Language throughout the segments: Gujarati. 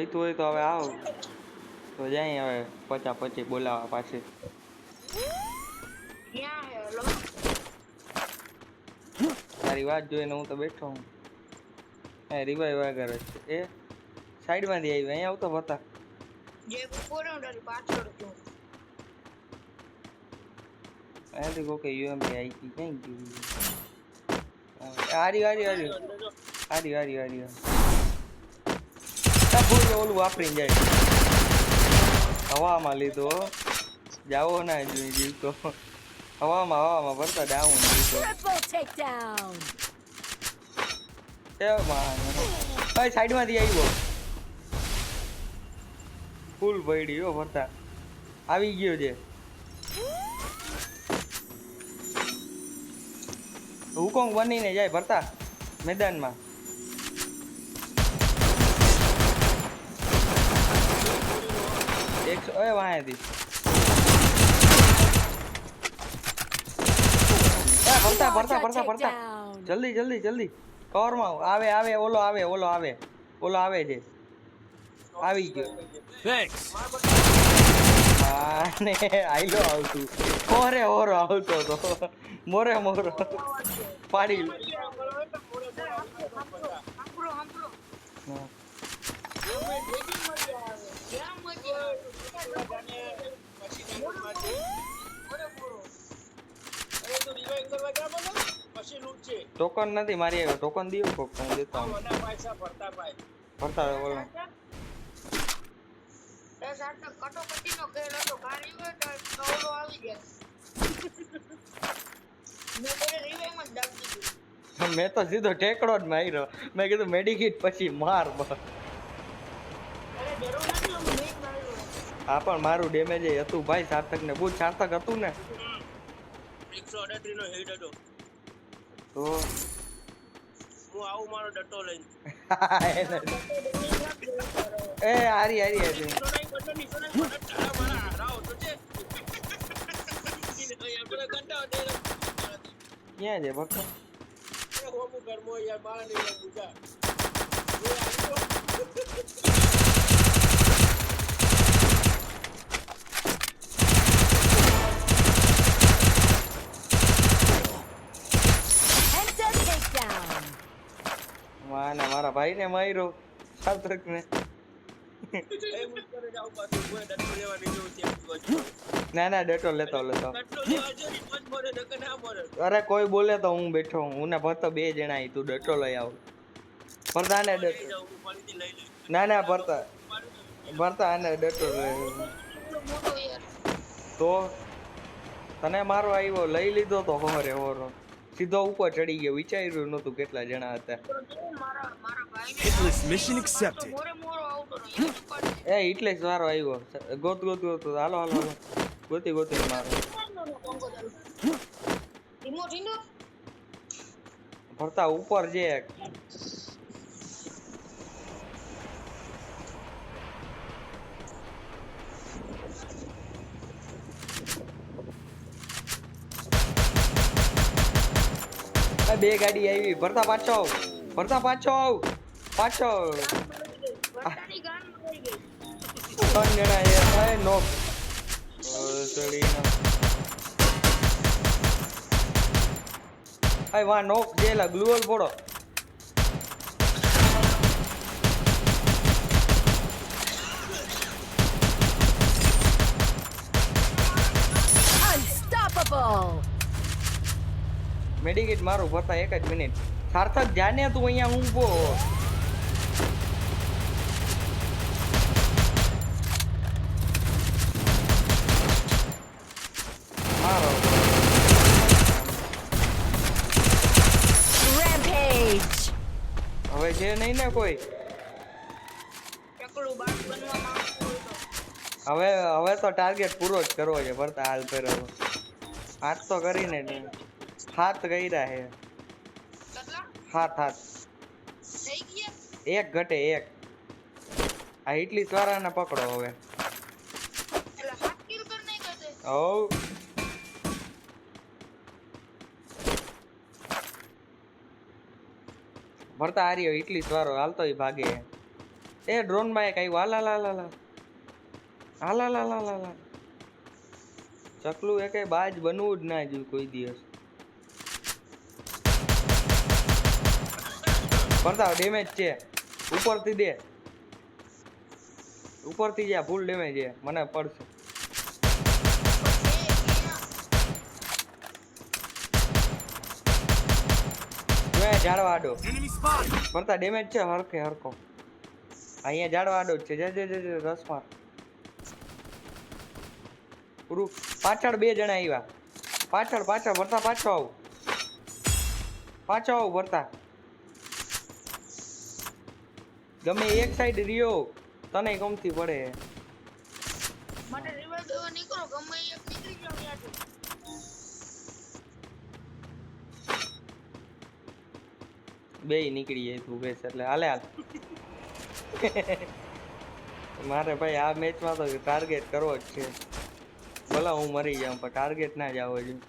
તું હોય તો હવે આવ તો જાય હવે 50-25 બોલાવા પાછી તારી વાત જોઈને હું તો બેઠો હું એ રિવાઈવ આગળ છે એ સાઈડ માંથી આવી અહીંયા આવતો હતા જે કોરોડર પાછળ જો અહીંથી કોકે યુએમપી આવી ગઈ ક્યાં ગયું આરી ભૂલ ઓલું વાપરીને જાય હવામાં લીધો જાવો ના જોઈ જીવતો હવામાં ભરતા ડાઉન લીધો સાઈડ માંથી આવ્યો ફૂલ પડી હો ભરતા આવી ગયો છે હુકોંગ બનીને જાય ભરતા મેદાનમાં વાંથી ભરતા જલ્દી કવરમાં આવે ઓલો આવે છે આવી ગયો ને આઈલો આવતું ઓરો આવતો તો મોરે પાડી ટોકન નથી મારી આવ્યો ટોકન દીયો કોક હું દેતો ભરતા બોલો કટોકટીનો ખેલ હતો ગાડી હોય તો કવરો આવી જાય મેં તો સીધો ટેકડો જ માર્યો મેં કીધું મેડિકિટ પછી માર હા પણ મારું ડેમેજ હતું ભાઈ સાર્થક ને બહુ સાર્થક હતું ને 138 નો હિટ હતો તો હું આવું મારો ડટ્ટો લઈને એ હારી ક્યાં છે ભક્ત મારા ભાઈ ને માર્યો સાર્થક ને ના ડટો લેતો અરે કોઈ બોલે તો હું બેઠો હું ને ભરતો બે જણા તું ડટો લઈ આવ ભરતા ને ના ભરતા આને ડટો તો તને મારો આવ્યો લઈ લીધો તો હોરો સીધો ઉપર ચડી ગયો વિચાર્યું નતું કેટલા જણા હતા મિશન એક્સેપ્ટેડ એટલે જ મારો આવ્યો ગોત હાલો ગોતી મારો ભરતા ઉપર જે બે ગાડી આવી ભરતા પાછો ત્રણ જણા નોક વાહ નોક જેલા ગ્લુઅલ પોડો મેડિકેટ મારું ભરતા 1 જ મિનિટ સાર્થક જાને તું અહીંયા ઊંઘો મારો રેમ્પેજ હવે છે નહીં ને કોઈ હવે તો ટાર્ગેટ પૂરો જ કરવો છે ભરતા હાલ ફેરવો 8 તો કરીને હાથ ગયરા હે હાથ એક ઘટે એક આ એટલી સ્વારાને પકડો હવે ભરતા હાર્યો એટલી સ્વારો હાલતો ભાગે એ ડ્રોન માં એક આવ્યું હાલા ચકલું એ કઈ બાજ બનવું જ ના જોયું કોઈ દિવસ પડતા ડેમેજ છે ઉપરથી જા ફૂલ ડેમેજ છે મને પડશે ઝાડવા આડો પડતા ડેમેજ છે હરખો અહીંયા ઝાડવા આડો જ છે જે રસ માર પૂરું પાછળ 2 જણા આવ્યા પાછળ ભરતા પાછો આવ ભરતા ગમે એક સાઈડ રહ્યો તને ગમતી પડે મને રિવાઇવ દેવા નીકળો ગમે એક નીકળી જાવ ત્યાંથી બેય નીકળી જાય તું બેસ એટલે હાલે મારે ભાઈ આ મેચમાં તો ટાર્ગેટ કરવો જ છે ભલે હું મરી જાઉં પણ ટાર્ગેટ ના જ આવવો જોઈએ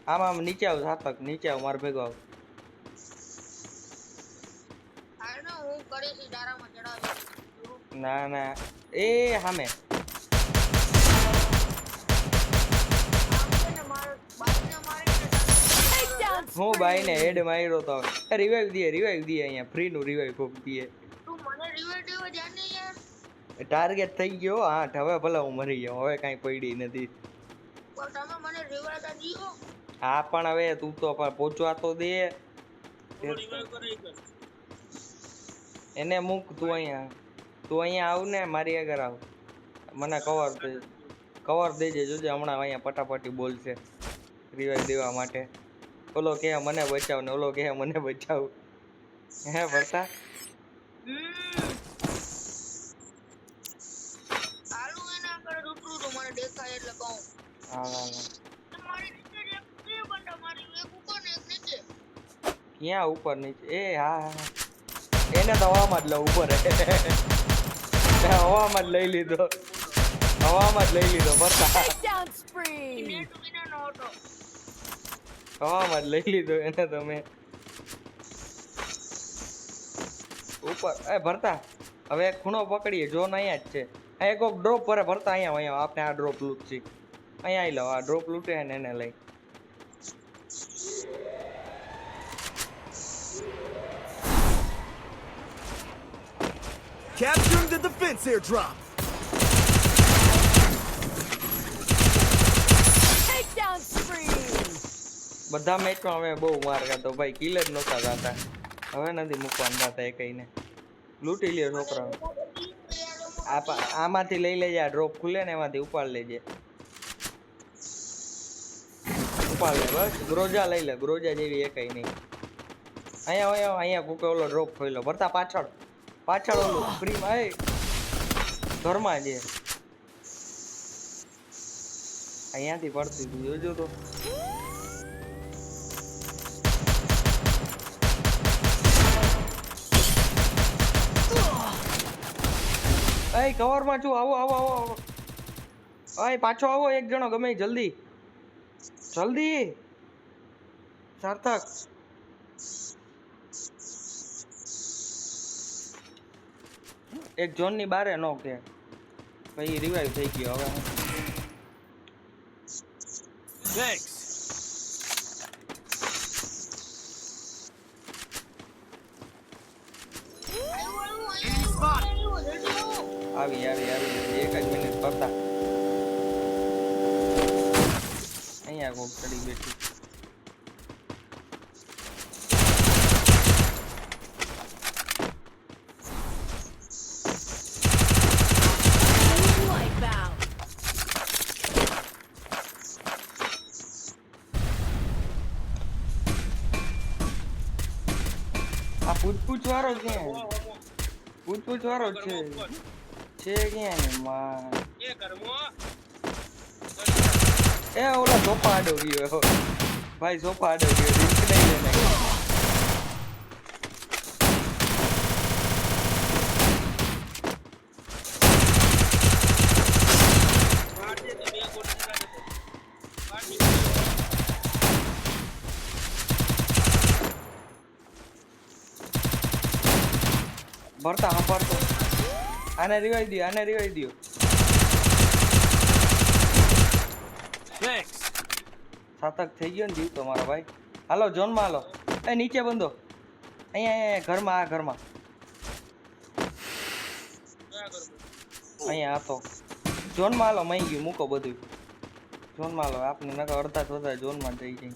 આમ નીચે આવ સાતક નીચે આવ માર ભેગો આવ આનો હું કરી છે દારામાં ચડાવી ના એ સામે હું ભાઈ ને હેડ માર્યો તો રિવાઇવ દે અહીંયા ફ્રી નું રિવાઇવ કોક દે તું મને રિવાઇવ દેવા જાને યાર ટાર્ગેટ થઈ ગયો 8 હવે ભલે હું મરી જાઉં હવે કાઈ પડી નથી પણ તમે મને રિવાઇવ દીધો હા પણ હવે તું તો પહોંચવા તો દે એને મૂક તું અહીંયા આવ ને મારી આગળ આવ મને કવર દેજે જોજે હમણાં અહીંયા પટાપટી બોલશે રિવાઇવ દેવા માટે ઓલો કે મને બચાવ ને ઓલો કે મને બચાવ હે ભરતા આલુ એના આગળ રૂટરું તો મને દેખાય એટલે કહું હા તમારી નીચે એક છે બટા મારી એક ઉપર ને એક નીચે ક્યાં ઉપર નીચે એ હા એને તો હવામાં જ લઉં ઉપર હવામાં જ લઈ લીધો ભરતા હવામાં જ લઈ લીધો એને તમે ઉપર ભરતા હવે એક ખૂણો પકડીએ જોન અહીંયા જ છે એક ડ્રોપ પર ભરતા અહીંયા આપણે આ ડ્રોપ લૂટ છે અહીંયા આવી લો આ ડ્રોપ લૂટે ને એને લઈ Capturing the defense airdrop. Takedown spree. બધા મેચમાં અમે બહુ માર ખાતો ભાઈ કિલ જ નહોતા જાતા હવે નથી મૂકવાના જાતા એ કઈને લૂંટી લ્યો છોકરા આમાંથી લઈ લેજે આ ડ્રોપ ખુલે ને એમાંથી ઉપાડ લેજે ઉપાડ લે બસ ગ્રોજા લઈ લે ગ્રોજા જેવી એ કઈ નહીં અહીંયા કુકે ઓલો ડ્રોપ ખોઈલો ભરતા પાછળ ઓલું ફ્રીમાં એ ઘરમાં જે અહીંયાથી પડતી હતી જોજો તો એ કવરમાં છું આવો પાછો આવો એક જણો ગમે જલ્દી સાર્થક એક ઝોન ની બારે નો કે ભાઈ રિવાઇવ થઈ ગયો હવે Thanks. આવી એક જ મિનિટ કરતા અહીંયા કોક ચડી બેઠી આ પૂછ વાળો છે ક્યાં ને માં એ ઓલા સોફા આડો ગયો ભાઈ સોફા આડો ગયો રિસ્ક નહીં લેને ભરતા હા ભરતો આને રિવાઈ દયો, આને રિવાઈ દયો. Thanks. સાતક થઈ ગયો ને જીવ તો મારો ભાઈ. હાલો ઝોનમાં હાલો. એ નીચે બંધો. અહીંયા ઘરમાં, આ ઘરમાં. અહીંયા હતો. ઝોનમાં હાલો, મઈ ગયું, મૂકો બધું. ઝોનમાં હાલો, આપણે નકર અડધા થોડા ઝોનમાં જઈ જઈ.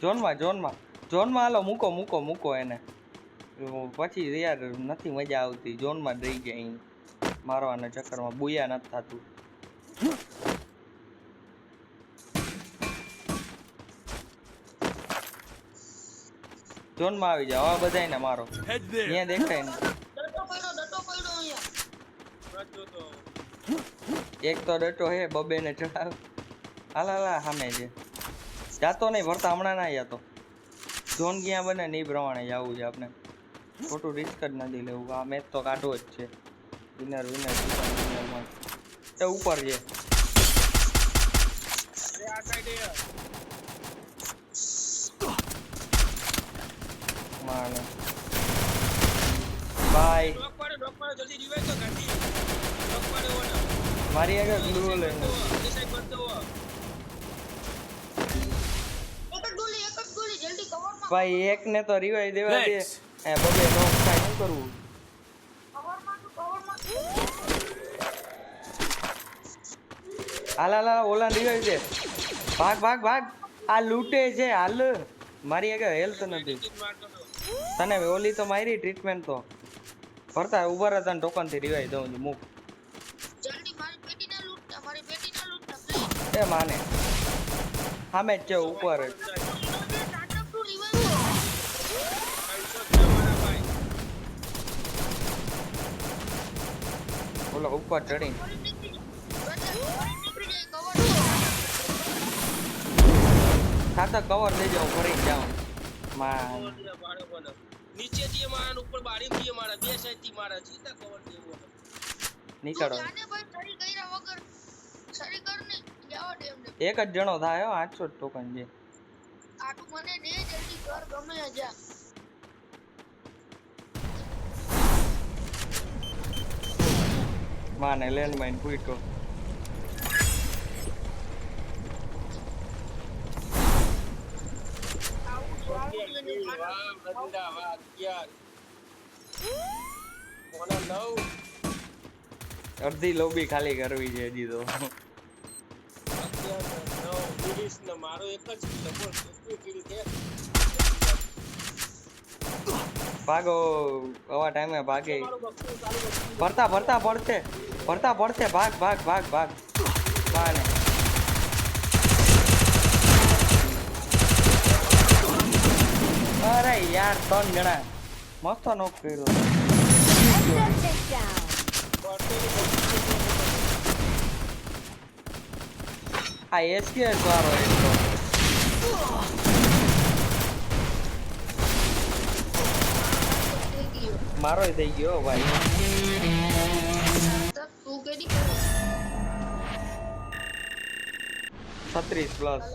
ઝોનમાં હાલો, મૂકો એને. પછી યાર નથી મજા આવતી. ઝોનમાં રહી જાય મારવાના ચક્કરમાં બુયા નથી થતું. ઝોનમાં આવી જાઓ, આ બધાયને મારો. Head there. અહીંયા દેખાય ને. ડટો પડ્યો અહીંયા. એક તો ડટો હે, બબે ને ચડાવ. હાલા સામે છે. જાતો નહીં, ભરતા હમણાં ના જાતો. ઝોન ક્યાં બને ને એ પ્રમાણે જવું છે આપણે. ખોટું રિસ્ક જ નથી લેવું. આ મેચ તો કાઢવો જ છે. વિનર એ ઉપર છે. માને બાય. મારી આગળ ગ્લુ લઈને એક જ ગોલી જલ્દી કવરમાં. ભાઈ એક ને તો રિવાઈ દેવા દે. Thanks. એ બબે નો થાય શું કરવું? હાલ ઓલા રિવાઈ દે. ભાગ આ લૂટે છે. હાલ મારી આગળ હેલ્થ નથી. તને ઓલી તો મારી ટ્રીટમેન્ટ તો ભરતા ઉભા રહે. તને ટોકન થી રિવાઈ દઉં છું. મૂક જલ્દી મારી પેટી ના લૂટતા. એ માને સામે જ છે, ઉપર જ. ઓલો ઉપર ચડી ખાતા કવર દઈ જાઉં, ફરી જાઉં. માં નીચે થી મારા ઉપર બારી થી મારા બે સાઈડ થી મારા સીધા કવર દેવો. નીકળો. એક જ જણો થાય. 800 ટોકન છે. માને લેન્ડમાઇન ફૂટો. અડધી લોબી ખાલી કરવી છે હજી તો. મારો એક જ ભાગો, આવા ટાઈમે ભાગે. ભરતા પડતે. ભાગ માને. અરે યાર 3 જણા મસ્ત નોક કર્યો. Takedown. આ એસકેએસ વાળો એક તો. મારો થઈ ગયો ભાઈ. 36 પ્લસ.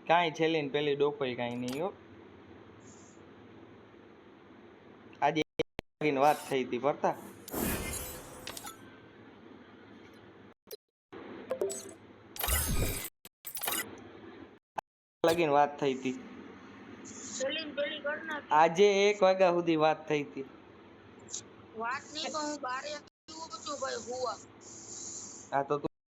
કાંઈ છેલ્લી ને પેલી ડોકોઈ કાંઈ નહીં હો. આજે વાત થઈ હતી ભરતા. લગીન વાત થઈ હતી આજે 1 વાગ્યા સુધી વાત થઈ હતી. વાત નહીં પણ હું બારે છું ભાઈ હુવા. આ તો તું